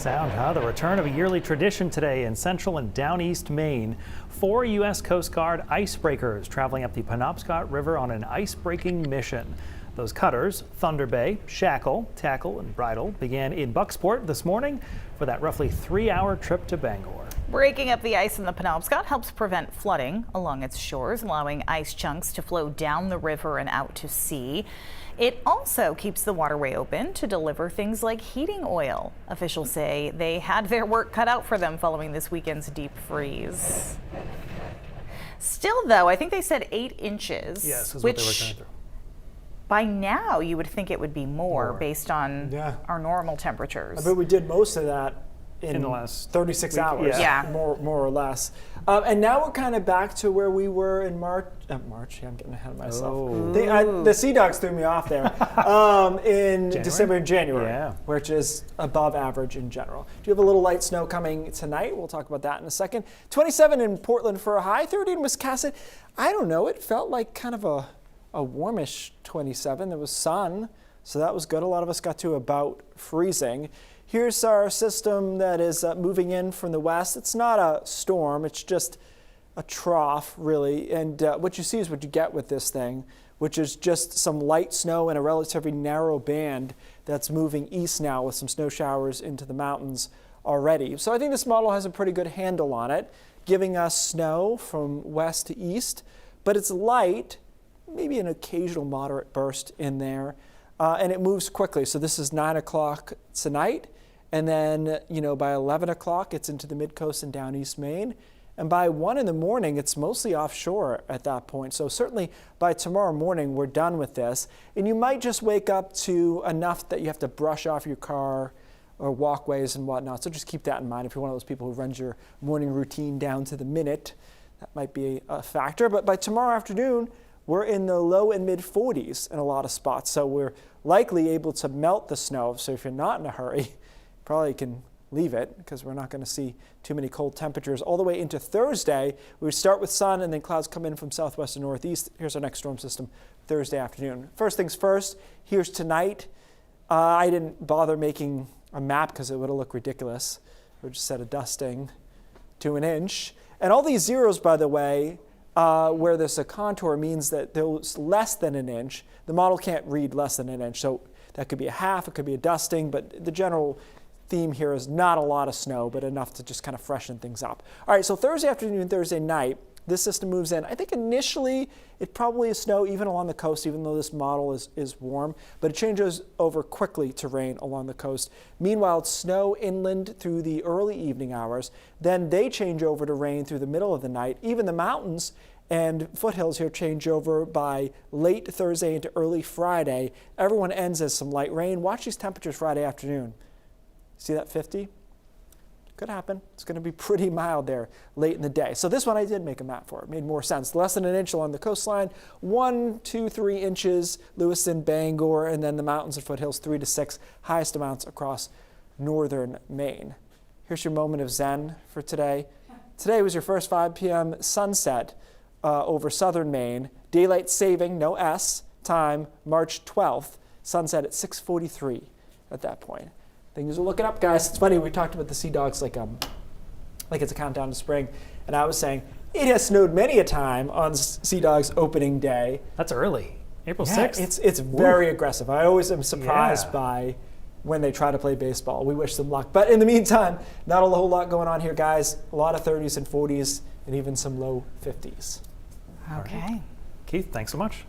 sound, huh? The return of a yearly tradition today in central and down east Maine. 4 U.S. Coast Guard icebreakers traveling up the Penobscot River on an ice-breaking mission. Those cutters, Thunder Bay, Shackle, Tackle, and Bridle, began in Bucksport this morning for that roughly 3-hour trip to Bangor. Breaking up the ice in the Penobscot helps prevent flooding along its shores, allowing ice chunks to flow down the river and out to sea. It also keeps the waterway open to deliver things like heating oil. Officials say they had their work cut out for them following this weekend's deep freeze. Still, though, I think they said 8 inches. Yes, is which what they were going through. By now you would think it would be more based on our normal temperatures. I bet we did most of that in the last 36 hours, more or less. And now we're kind of back to where we were in March. Yeah, I'm getting ahead of myself. The Sea Dogs threw me off there. In December and January, which is above average in general. Do you have a little light snow coming tonight? We'll talk about that in a second. 27 in Portland for a high, 30 in Wisconsin. I don't know, it felt like kind of a warmish 27. There was sun, so that was good. A lot of us got to about freezing. Here's our system that is moving in from the west. It's not a storm, it's just a trough, really. And what you see is what you get with this thing, which is just some light snow in a relatively narrow band that's moving east now with some snow showers into the mountains already. So I think this model has a pretty good handle on it, giving us snow from west to east, but it's light, maybe an occasional moderate burst in there, and it moves quickly. So this is 9 o'clock tonight. And then, by 11 o'clock, it's into the mid-coast and down east Maine. And by 1 in the morning, it's mostly offshore at that point. So certainly by tomorrow morning, we're done with this. And you might just wake up to enough that you have to brush off your car or walkways and whatnot. So just keep that in mind if you're one of those people who runs your morning routine down to the minute. That might be a factor. But by tomorrow afternoon, we're in the low and mid 40s in a lot of spots. So we're likely able to melt the snow. So if you're not in a hurry, probably can leave it because we're not going to see too many cold temperatures all the way into Thursday. We start with sun and then clouds come in from southwest and northeast. Here's our next storm system Thursday afternoon. First things first, here's tonight. I didn't bother making a map because it would have looked ridiculous. We just set a dusting to 1 inch. And all these zeros, by the way, where there's a contour means that there's less than 1 inch. The model can't read less than 1 inch. So that could be a half, it could be a dusting, but the general theme here is not a lot of snow, but enough to just kind of freshen things up. All right, so Thursday afternoon and Thursday night, this system moves in. I think initially it probably is snow even along the coast, even though this model is warm, but it changes over quickly to rain along the coast. Meanwhile, it's snow inland through the early evening hours. Then they change over to rain through the middle of the night. Even the mountains and foothills here change over by late Thursday into early Friday. Everyone ends as some light rain. Watch these temperatures Friday afternoon. See that 50? Could happen. It's going to be pretty mild there late in the day. So this one I did make a map for. It made more sense. Less than 1 inch along the coastline, 1, 2, 3 inches, Lewiston, Bangor, and then the mountains and foothills 3 to 6, highest amounts across northern Maine. Here's your moment of zen for today. Today was your first 5 p.m. sunset over southern Maine. Daylight saving, no S, time March 12th, sunset at 6:43 at that point. Things are looking up, guys. It's funny, we talked about the Sea Dogs like it's a countdown to spring, and I was saying it has snowed many a time on Sea Dogs opening day. That's early, April 6th. It's very aggressive. I always am surprised by when they try to play baseball. We wish them luck. But in the meantime, not a whole lot going on here, guys. A lot of 30s and 40s, and even some low 50s. Okay. Keith, thanks so much.